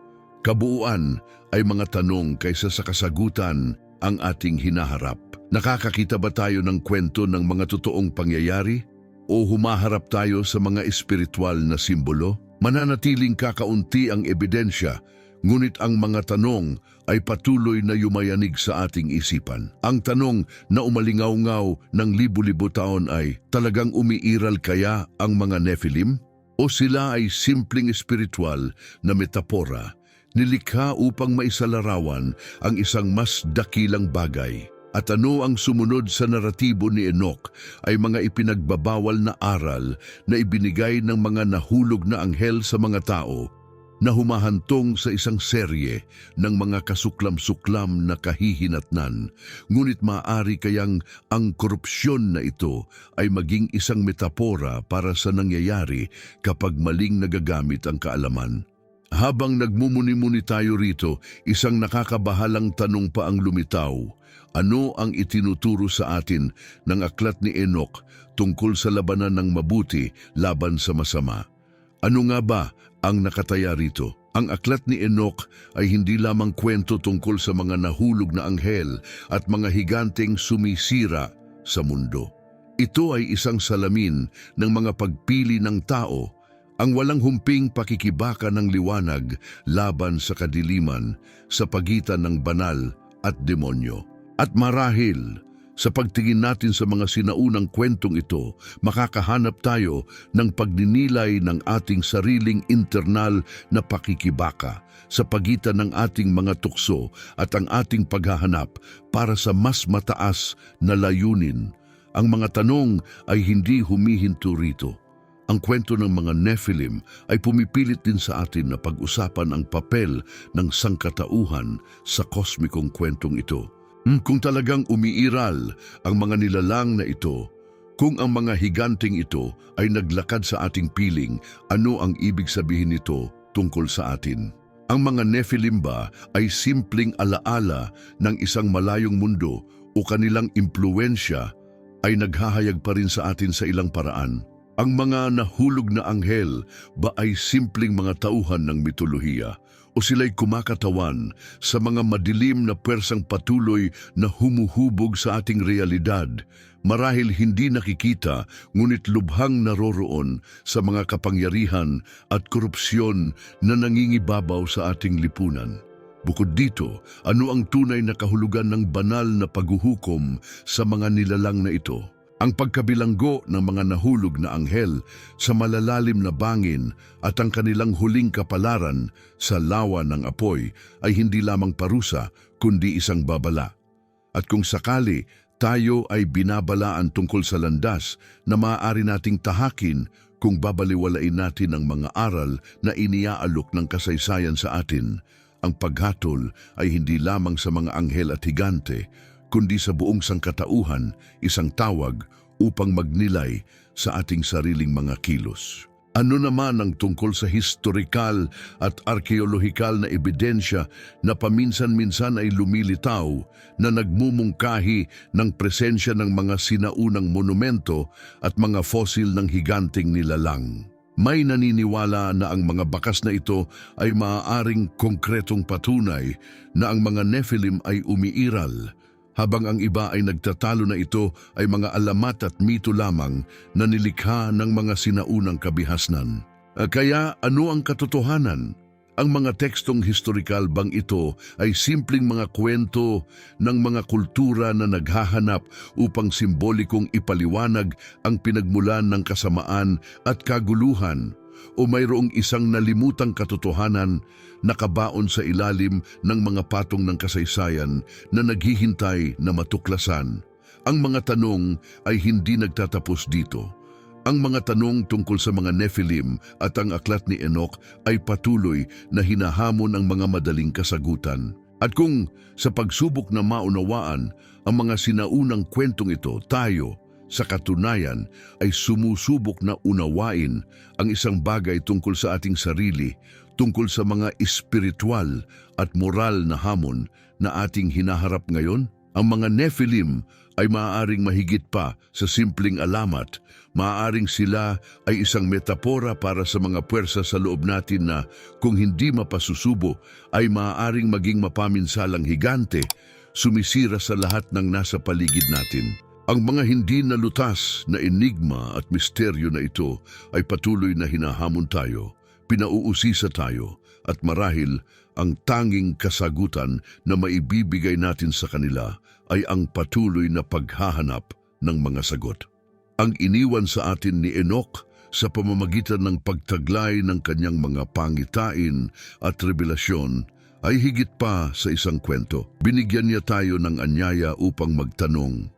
kabuuan ay mga tanong kaysa sa kasagutan ang ating hinaharap. Nakakakita ba tayo ng kwento ng mga totoong pangyayari? O humaharap tayo sa mga espiritual na simbolo? Mananatiling kakaunti ang ebidensya, ngunit ang mga tanong ay patuloy na yumayanig sa ating isipan. Ang tanong na umalingaw-ngaw ng libu-libo taon ay, talagang umiiral kaya ang mga Nephilim? O sila ay simpleng espiritual na metapora, nilikha upang maisalarawan ang isang mas dakilang bagay? At ano ang sumunod sa naratibo ni Enoch ay mga ipinagbabawal na aral na ibinigay ng mga nahulog na anghel sa mga tao na humahantong sa isang serye ng mga kasuklam-suklam na kahihinatnan. Ngunit maaari kayang ang korupsyon na ito ay maging isang metapora para sa nangyayari kapag maling nagagamit ang kaalaman. Habang nagmumuni-muni tayo rito, isang nakakabahalang tanong pa ang lumitaw. Ano ang itinuturo sa atin ng aklat ni Enoch tungkol sa labanan ng mabuti laban sa masama? Ano nga ba ang nakataya rito? Ang aklat ni Enoch ay hindi lamang kwento tungkol sa mga nahulog na anghel at mga higanteng sumisira sa mundo. Ito ay isang salamin ng mga pagpili ng tao, ang walang humping pakikibaka ng liwanag laban sa kadiliman sa pagitan ng banal at demonyo. At marahil, sa pagtingin natin sa mga sinaunang kwentong ito, makakahanap tayo ng pagninilay ng ating sariling internal na pakikibaka sa pagitan ng ating mga tukso at ang ating paghahanap para sa mas mataas na layunin. Ang mga tanong ay hindi humihinto rito. Ang kwento ng mga Nephilim ay pumipilit din sa atin na pag-usapan ang papel ng sangkatauhan sa kosmikong kwentong ito. Kung talagang umiiral ang mga nilalang na ito, kung ang mga higanting ito ay naglakad sa ating piling, ano ang ibig sabihin nito tungkol sa atin? Ang mga Nephilim ba ay simpleng alaala ng isang malayong mundo o kanilang impluensya ay naghahayag pa rin sa atin sa ilang paraan? Ang mga nahulog na anghel ba ay simpleng mga tauhan ng mitolohiya o sila'y kumakatawan sa mga madilim na pwersang patuloy na humuhubog sa ating realidad, marahil hindi nakikita ngunit lubhang naroroon sa mga kapangyarihan at korupsyon na nangingibabaw sa ating lipunan? Bukod dito, ano ang tunay na kahulugan ng banal na paghuhukom sa mga nilalang na ito? Ang pagkabilanggo ng mga nahulog na anghel sa malalalim na bangin at ang kanilang huling kapalaran sa lawa ng apoy ay hindi lamang parusa kundi isang babala. At kung sakali tayo ay binabalaan tungkol sa landas na maaari nating tahakin kung babaliwalain natin ang mga aral na iniaalok ng kasaysayan sa atin, ang paghatol ay hindi lamang sa mga anghel at higante, kundi sa buong sangkatauhan, isang tawag upang magnilay sa ating sariling mga kilos. Ano naman ang tungkol sa historikal at arkeolohikal na ebidensya na paminsan-minsan ay lumilitaw na nagmumungkahi ng presensya ng mga sinaunang monumento at mga fossil ng higanting nilalang? May naniniwala na ang mga bakas na ito ay maaaring konkretong patunay na ang mga Nephilim ay umiiral, habang ang iba ay nagtatalo na ito ay mga alamat at mito lamang na nilikha ng mga sinaunang kabihasnan. Kaya ano ang katotohanan? Ang mga tekstong historikal bang ito ay simpleng mga kwento ng mga kultura na naghahanap upang simbolikong ipaliwanag ang pinagmulan ng kasamaan at kaguluhan? O mayroong isang nalimutang katotohanan na kabaon sa ilalim ng mga patong ng kasaysayan na naghihintay na matuklasan? Ang mga tanong ay hindi nagtatapos dito. Ang mga tanong tungkol sa mga Nephilim at ang aklat ni Enoch ay patuloy na hinahamon ang mga madaling kasagutan. At kung sa pagsubok na maunawaan ang mga sinaunang kwentong ito, tayo, sa katunayan, ay sumusubok na unawain ang isang bagay tungkol sa ating sarili, tungkol sa mga espiritual at moral na hamon na ating hinaharap ngayon? Ang mga Nephilim ay maaaring mahigit pa sa simpleng alamat. Maaaring sila ay isang metapora para sa mga puwersa sa loob natin na kung hindi mapasusubo ay maaaring maging mapaminsalang higante, sumisira sa lahat ng nasa paligid natin. Ang mga hindi nalutas na enigma at misteryo na ito ay patuloy na hinahamon tayo, pinauusisa tayo, at marahil ang tanging kasagutan na maibibigay natin sa kanila ay ang patuloy na paghahanap ng mga sagot. Ang iniwan sa atin ni Enoch sa pamamagitan ng pagtaglay ng kanyang mga pangitain at revelasyon ay higit pa sa isang kwento. Binigyan niya tayo ng anyaya upang magtanong,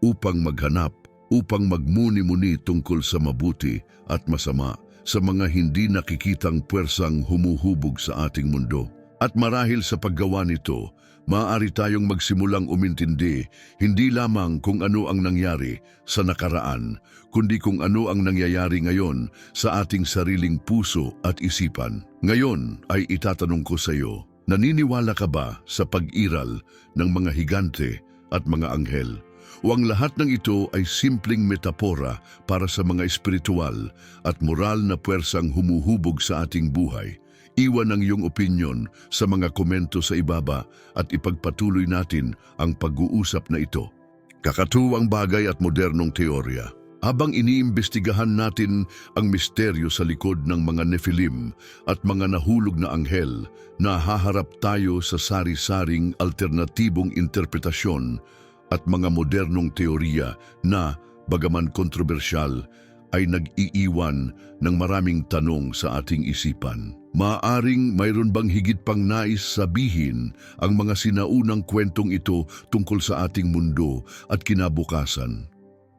upang maghanap, upang magmuni-muni tungkol sa mabuti at masama, sa mga hindi nakikitang puwersang humuhubog sa ating mundo. At marahil sa paggawa nito, maaari tayong magsimulang umintindi hindi lamang kung ano ang nangyari sa nakaraan, kundi kung ano ang nangyayari ngayon sa ating sariling puso at isipan. Ngayon ay itatanong ko sa iyo, naniniwala ka ba sa pag-iral ng mga higante at mga anghel? O ang lahat ng ito ay simpleng metapora para sa mga espiritual at moral na puwersang humuhubog sa ating buhay? Iwan ang iyong opinyon sa mga komento sa ibaba at ipagpatuloy natin ang pag-uusap na ito. Kakatuwang bagay at modernong teorya. Habang iniimbestigahan natin ang misteryo sa likod ng mga Nephilim at mga nahulog na anghel, nahaharap tayo sa sari-saring alternatibong interpretasyon at mga modernong teorya na, bagaman kontrobersyal, ay nag-iiwan ng maraming tanong sa ating isipan. Maaring mayroon bang higit pang nais sabihin ang mga sinaunang kwentong ito tungkol sa ating mundo at kinabukasan?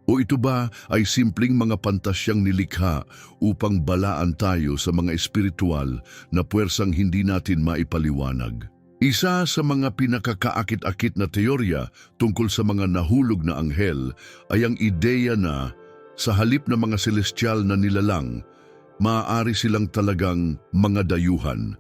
O ito ba ay simpleng mga pantasyang nilikha upang balaan tayo sa mga espiritual na puwersang hindi natin maipaliwanag? Isa sa mga pinakakaakit-akit na teorya tungkol sa mga nahulog na anghel ay ang ideya na sa halip na mga celestial na nilalang, maaari silang talagang mga dayuhan.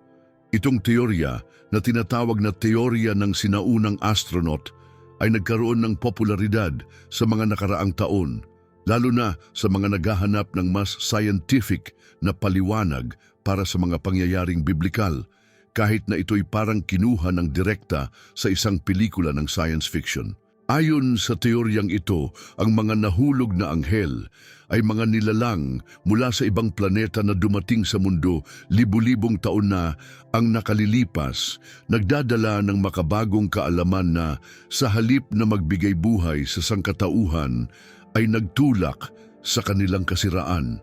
Itong teorya na tinatawag na teorya ng sinaunang astronaut ay nagkaroon ng popularidad sa mga nakaraang taon, lalo na sa mga naghahanap ng mas scientific na paliwanag para sa mga pangyayaring biblikal, kahit na ito'y parang kinuha ng direkta sa isang pelikula ng science fiction. Ayon sa teoryang ito, ang mga nahulog na anghel ay mga nilalang mula sa ibang planeta na dumating sa mundo libu-libong taon na ang nakalilipas, nagdadala ng makabagong kaalaman na sa halip na magbigay buhay sa sangkatauhan ay nagtulak sa kanilang kasiraan.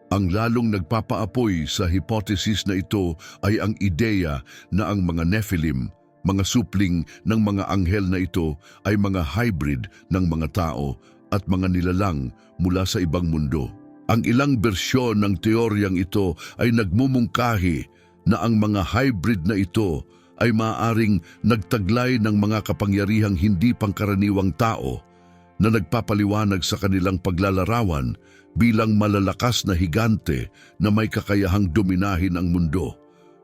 Ang lalong nagpapaapoy sa hypothesis na ito ay ang ideya na ang mga Nephilim, mga supling ng mga anghel na ito ay mga hybrid ng mga tao at mga nilalang mula sa ibang mundo. Ang ilang bersyon ng teoryang ito ay nagmumungkahi na ang mga hybrid na ito ay maaaring nagtaglay ng mga kapangyarihang hindi pangkaraniwang tao na nagpapaliwanag sa kanilang paglalarawan bilang malalakas na higante na may kakayahang dominahin ang mundo.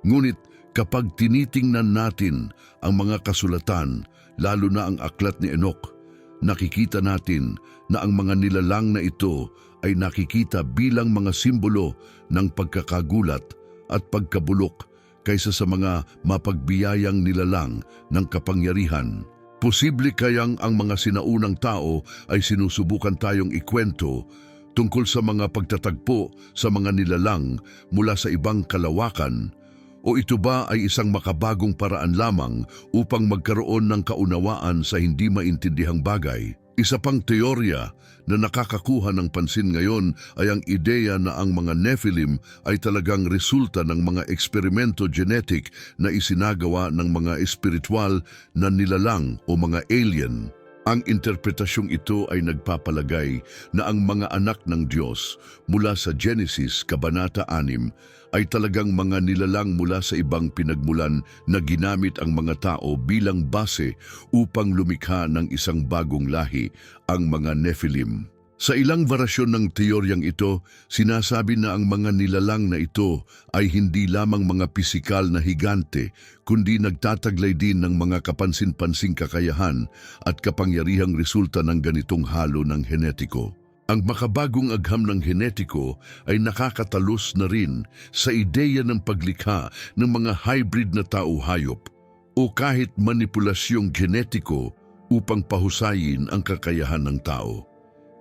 Ngunit kapag tinitingnan natin ang mga kasulatan, lalo na ang aklat ni Enoch, nakikita natin na ang mga nilalang na ito ay nakikita bilang mga simbolo ng pagkakagulat at pagkabulok kaysa sa mga mapagbiyayang nilalang ng kapangyarihan. Posible kayang ang mga sinaunang tao ay sinusubukan tayong ikwento tungkol sa mga pagtatagpo sa mga nilalang mula sa ibang kalawakan, o ito ba ay isang makabagong paraan lamang upang magkaroon ng kaunawaan sa hindi maintindihang bagay? Isa pang teorya na nakakakuha ng pansin ngayon ay ang ideya na ang mga Nephilim ay talagang resulta ng mga eksperimento genetic na isinagawa ng mga espiritual na nilalang o mga alien. Ang interpretasyong ito ay nagpapalagay na ang mga anak ng Diyos mula sa Genesis, Kabanata 6, ay talagang mga nilalang mula sa ibang pinagmulan na ginamit ang mga tao bilang base upang lumikha ng isang bagong lahi, ang mga Nephilim. Sa ilang varasyon ng teoryang ito, sinasabi na ang mga nilalang na ito ay hindi lamang mga pisikal na higante, kundi nagtataglay din ng mga kapansin-pansing kakayahan at kapangyarihang resulta ng ganitong halo ng genetiko. Ang makabagong agham ng genetiko ay nakakatalos na rin sa ideya ng paglikha ng mga hybrid na tao-hayop o kahit manipulasyong genetiko upang pahusayin ang kakayahan ng tao.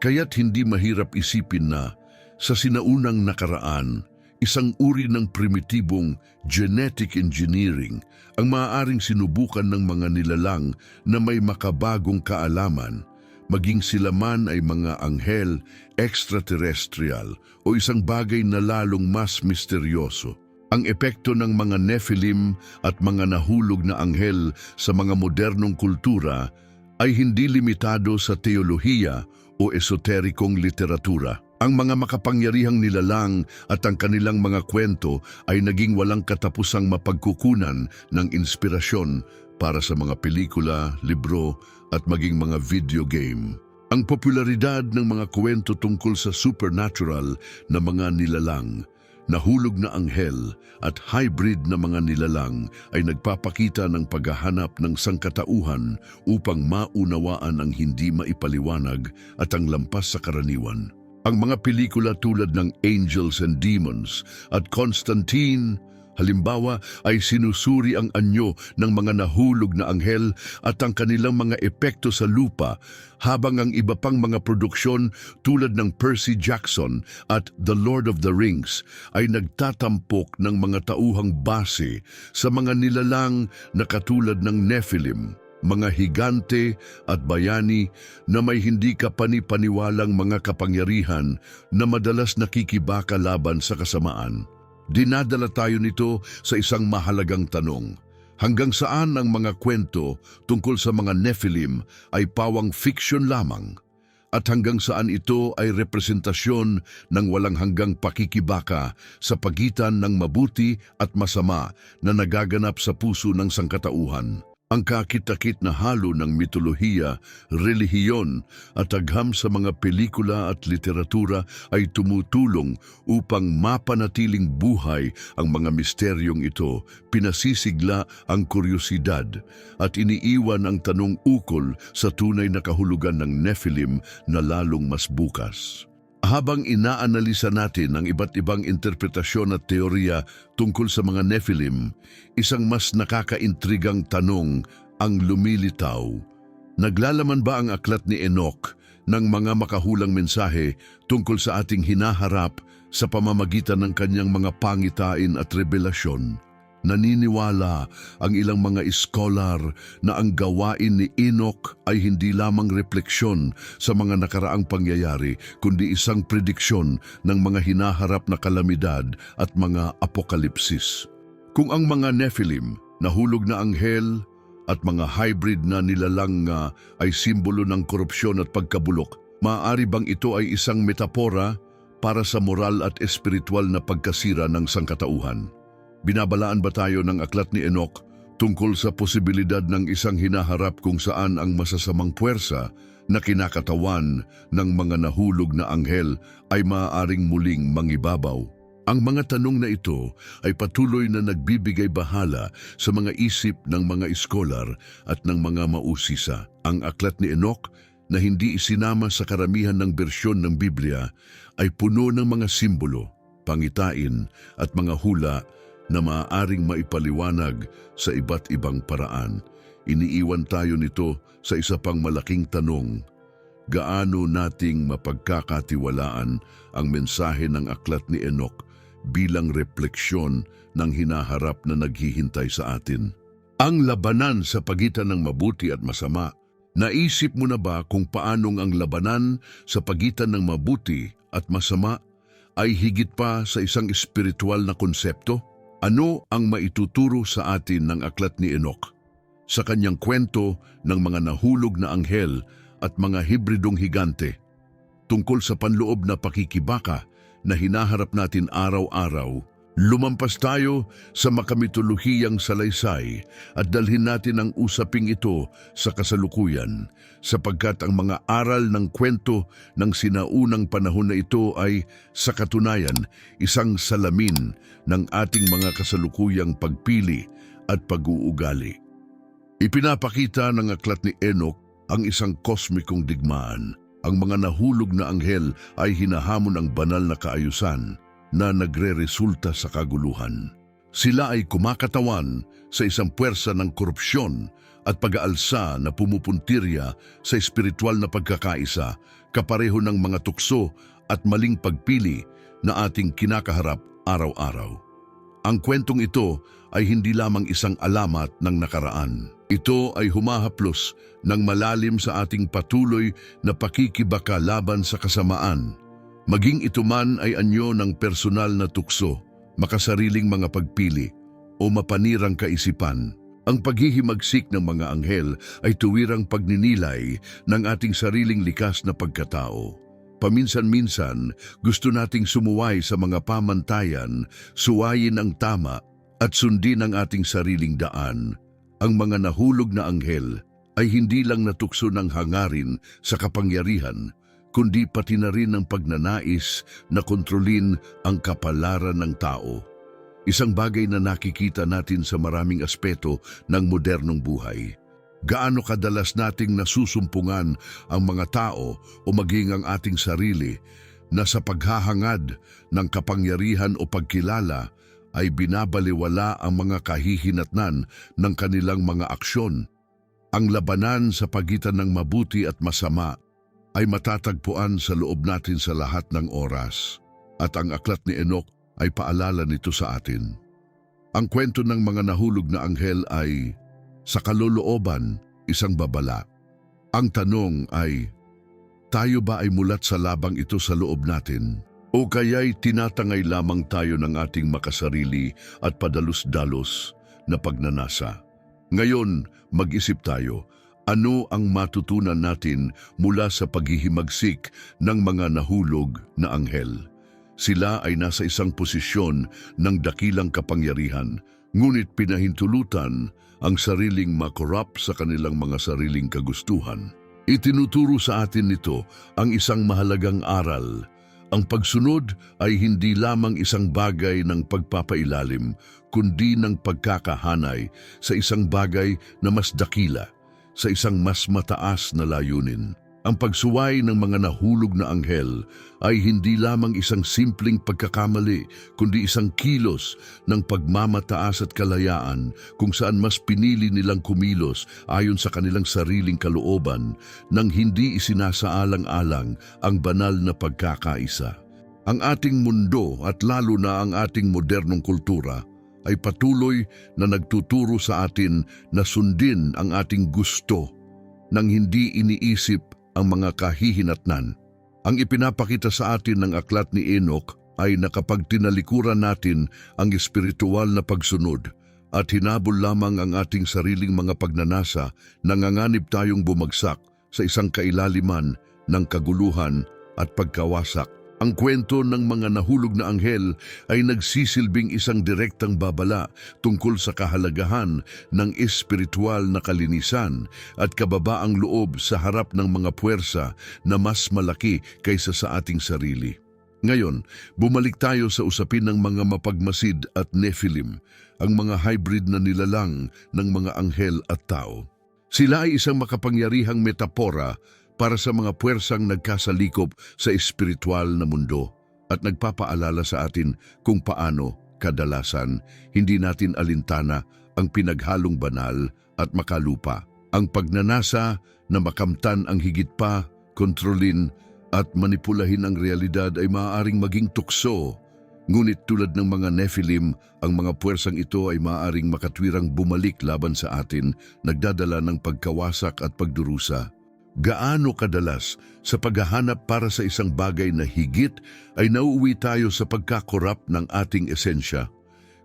Kaya't hindi mahirap isipin na sa sinaunang nakaraan, isang uri ng primitibong genetic engineering ang maaaring sinubukan ng mga nilalang na may makabagong kaalaman, maging sila man ay mga anghel, extraterrestrial o isang bagay na lalong mas misteryoso. Ang epekto ng mga Nephilim at mga nahulog na anghel sa mga modernong kultura ay hindi limitado sa teolohiya o esoterikong literatura. Ang mga makapangyarihang nilalang at ang kanilang mga kwento ay naging walang katapusang mapagkukunan ng inspirasyon para sa mga pelikula, libro at maging mga video game. Ang popularidad ng mga kwento tungkol sa supernatural na mga nilalang, nahulog na anghel at hybrid na mga nilalang ay nagpapakita ng paghahanap ng sangkatauhan upang maunawaan ang hindi maipaliwanag at ang lampas sa karaniwan. Ang mga pelikula tulad ng Angels and Demons at Constantine, halimbawa, ay sinusuri ang anyo ng mga nahulog na anghel at ang kanilang mga epekto sa lupa, habang ang iba pang mga produksyon tulad ng Percy Jackson at The Lord of the Rings ay nagtatampok ng mga tauhang base sa mga nilalang na katulad ng Nephilim, mga higante at bayani na may hindi kapani-paniwalang mga kapangyarihan na madalas nakikibaka laban sa kasamaan. Dinadala tayo nito sa isang mahalagang tanong. Hanggang saan ang mga kwento tungkol sa mga Nephilim ay pawang fiction lamang? at hanggang saan ito ay representasyon ng walang hanggang pakikibaka sa pagitan ng mabuti at masama na nagaganap sa puso ng sangkatauhan. Ang kakit-akit na halo ng mitolohiya, relihiyon at agham sa mga pelikula at literatura ay tumutulong upang mapanatiling buhay ang mga misteryong ito, pinasisigla ang kuryosidad at iniiwan ang tanong ukol sa tunay na kahulugan ng Nephilim na lalong mas bukas. Habang inaanalisa natin ang iba't ibang interpretasyon at teorya tungkol sa mga Nephilim, isang mas nakakaintrigang tanong ang lumilitaw. Naglalaman ba ang aklat ni Enoch ng mga makahulang mensahe tungkol sa ating hinaharap sa pamamagitan ng kanyang mga pangitain at revelasyon? Naniniwala ang ilang mga iskolar na ang gawain ni Enoch ay hindi lamang refleksyon sa mga nakaraang pangyayari, kundi isang prediksyon ng mga hinaharap na kalamidad at mga apokalipsis. Kung ang mga Nephilim, nahulog na anghel at mga hybrid na nilalang ay simbolo ng korupsyon at pagkabulok, maaari bang ito ay isang metapora para sa moral at espiritual na pagkasira ng sangkatauhan? Binabalaan ba tayo ng aklat ni Enoch tungkol sa posibilidad ng isang hinaharap kung saan ang masasamang puwersa na kinakatawan ng mga nahulog na anghel ay maaaring muling mangibabaw? Ang mga tanong na ito ay patuloy na nagbibigay bahala sa mga isip ng mga iskolar at ng mga mausisa. Ang aklat ni Enoch na hindi isinama sa karamihan ng bersyon ng Biblia ay puno ng mga simbolo, pangitain at mga hula na maaaring maipaliwanag sa iba't ibang paraan. Iniiwan tayo nito sa isa pang malaking tanong: gaano nating mapagkakatiwalaan ang mensahe ng aklat ni Enoch bilang refleksyon ng hinaharap na naghihintay sa atin? Ang labanan sa pagitan ng mabuti at masama. Naisip mo na ba kung paanong ang labanan sa pagitan ng mabuti at masama ay higit pa sa isang espiritual na konsepto? Ano ang maituturo sa atin ng aklat ni Enoch? Sa kanyang kwento ng mga nahulog na anghel at mga hibridong higante, tungkol sa panloob na pakikibaka na hinaharap natin araw-araw, lumampas tayo sa makamitologiyang salaysay at dalhin natin ang usaping ito sa kasalukuyan, sapagkat ang mga aral ng kwento ng sinaunang panahon na ito ay sa katunayan isang salamin ng ating mga kasalukuyang pagpili at pag-uugali. Ipinapakita ng aklat ni Enoch ang isang kosmikong digmaan. Ang mga nahulog na anghel ay hinahamon ang banal na kaayusan na nagre-resulta sa kaguluhan. Sila ay kumakatawan sa isang puwersa ng korupsyon at pag-aalsa na pumupuntirya sa espiritual na pagkakaisa, kapareho ng mga tukso at maling pagpili na ating kinakaharap araw-araw. Ang kwentong ito ay hindi lamang isang alamat ng nakaraan. Ito ay humahaplos ng malalim sa ating patuloy na pakikibaka laban sa kasamaan. Maging ito man ay anyo ng personal na tukso, makasariling mga pagpili, o mapanirang kaisipan. Ang paghihimagsik ng mga anghel ay tuwirang pagninilay ng ating sariling likas na pagkatao. Paminsan-minsan, gusto nating sumuway sa mga pamantayan, suwayin ang tama at sundin ang ating sariling daan. Ang mga nahulog na anghel ay hindi lang natukso ng hangarin sa kapangyarihan, kundi pati na rin ang pagnanais na kontrolin ang kapalaran ng tao. Isang bagay na nakikita natin sa maraming aspeto ng modernong buhay. Gaano kadalas nating nasusumpungan ang mga tao o maging ang ating sarili na sa paghahangad ng kapangyarihan o pagkilala ay binabaliwala ang mga kahihinatnan ng kanilang mga aksyon. Ang labanan sa pagitan ng mabuti at masama ay matatagpuan sa loob natin sa lahat ng oras, at ang aklat ni Enoch ay paalala nito sa atin. Ang kwento ng mga nahulog na anghel ay sa kalolooban isang babala. Ang tanong ay, tayo ba ay mulat sa labang ito sa loob natin? O kaya'y tinatangay lamang tayo ng ating makasarili at padalos-dalos na pagnanasa? Ngayon, mag-isip tayo, Ano ang matutunan natin mula sa paghihimagsik ng mga nahulog na anghel? Sila ay nasa isang posisyon ng dakilang kapangyarihan, ngunit pinahintulutan ang sariling makorap sa kanilang mga sariling kagustuhan. Itinuturo sa atin nito ang isang mahalagang aral. Ang pagsunod ay hindi lamang isang bagay ng pagpapailalim, kundi ng pagkakahanay sa isang bagay na mas dakila, sa isang mas mataas na layunin. Ang pagsuway ng mga nahulog na anghel ay hindi lamang isang simpleng pagkakamali, kundi isang kilos ng pagmamataas at kalayaan kung saan mas pinili nilang kumilos ayon sa kanilang sariling kalooban nang hindi isinasaalang-alang ang banal na pagkakaisa. Ang ating mundo at lalo na ang ating modernong kultura ay patuloy na nagtuturo sa atin na sundin ang ating gusto nang hindi iniisip ang mga kahihinatnan. Ang ipinapakita sa atin ng aklat ni Enoch ay na kapag tinalikuran natin ang espiritual na pagsunod at hinabol lamang ang ating sariling mga pagnanasa, nanganganib tayong bumagsak sa isang kailaliman ng kaguluhan at pagkawasak. Ang kwento ng mga nahulog na anghel ay nagsisilbing isang direktang babala tungkol sa kahalagahan ng espiritual na kalinisan at kababaang loob sa harap ng mga puwersa na mas malaki kaysa sa ating sarili. Ngayon, bumalik tayo sa usapin ng mga mapagmasid at Nephilim, ang mga hybrid na nilalang ng mga anghel at tao. Sila ay isang makapangyarihang metapora para sa mga puwersang nagkasalikop sa espiritual na mundo at nagpapaalala sa atin kung paano, kadalasan, hindi natin alintana ang pinaghalong banal at makalupa. Ang pagnanasa na makamtan ang higit pa, kontrolin at manipulahin ang realidad ay maaaring maging tukso. Ngunit tulad ng mga Nephilim, ang mga puwersang ito ay maaaring makatwirang bumalik laban sa atin, nagdadala ng pagkawasak at pagdurusa. Gaano kadalas sa paghahanap para sa isang bagay na higit ay nauuwi tayo sa pagkakorap ng ating esensya?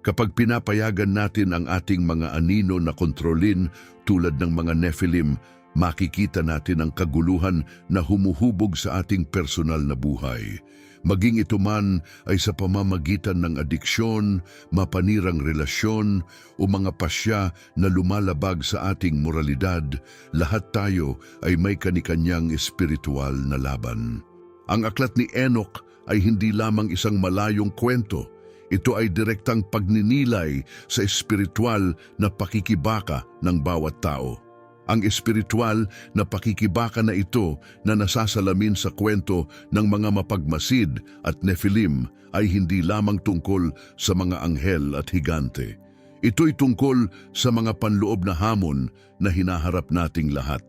Kapag pinapayagan natin ang ating mga anino na kontrolin tulad ng mga Nephilim, makikita natin ang kaguluhan na humuhubog sa ating personal na buhay. Maging ito man ay sa pamamagitan ng adiksyon, mapanirang relasyon o mga pasya na lumalabag sa ating moralidad, lahat tayo ay may kanikanyang espiritual na laban. Ang aklat ni Enoch ay hindi lamang isang malayong kwento. Ito ay direktang pagninilay sa espiritual na pakikibaka ng bawat tao. Ang espiritual na pakikibaka na ito na nasasalamin sa kwento ng mga mapagmasid at Nephilim ay hindi lamang tungkol sa mga anghel at higante. Ito'y tungkol sa mga panloob na hamon na hinaharap nating lahat.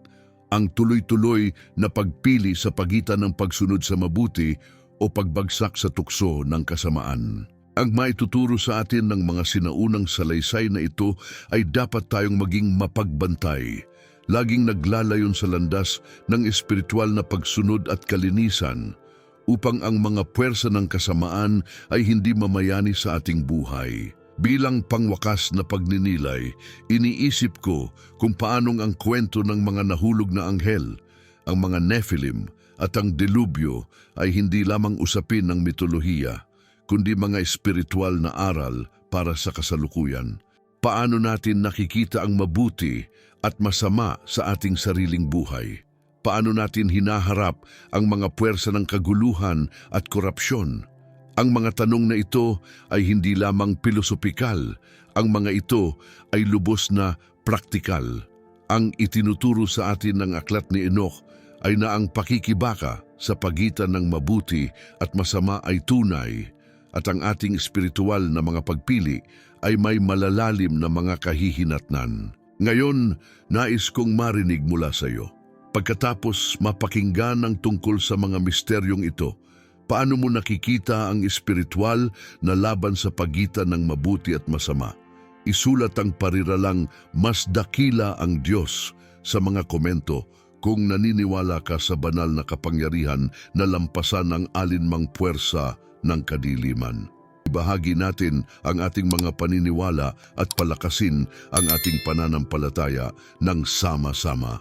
Ang tuloy-tuloy na pagpili sa pagitan ng pagsunod sa mabuti o pagbagsak sa tukso ng kasamaan. Ang maituturo sa atin ng mga sinaunang salaysay na ito ay dapat tayong maging mapagbantay, laging naglalayon sa landas ng espiritual na pagsunod at kalinisan upang ang mga puwersa ng kasamaan ay hindi mamayani sa ating buhay. Bilang pangwakas na pagninilay, iniisip ko kung paanong ang kwento ng mga nahulog na anghel, ang mga Nephilim at ang delubyo ay hindi lamang usapin ng mitolohiya, kundi mga espiritual na aral para sa kasalukuyan. Paano natin nakikita ang mabuti at masama sa ating sariling buhay? Paano natin hinaharap ang mga puwersa ng kaguluhan at korupsyon? Ang mga tanong na ito ay hindi lamang pilosopikal, ang mga ito ay lubos na praktikal. Ang itinuturo sa atin ng aklat ni Enoch ay na ang pakikibaka sa pagitan ng mabuti at masama ay tunay, at ang ating espiritual na mga pagpili ay may malalalim na mga kahihinatnan. Ngayon, nais kong marinig mula sa iyo. Pagkatapos mapakinggan ang tungkol sa mga misteryong ito, paano mo nakikita ang espiritual na laban sa pagitan ng mabuti at masama? Isulat ang pariralang mas dakila ang Diyos sa mga komento kung naniniwala ka sa banal na kapangyarihan na lampasan ang alinmang puwersa ng kadiliman. Ibahagi natin ang ating mga paniniwala at palakasin ang ating pananampalataya ng sama-sama.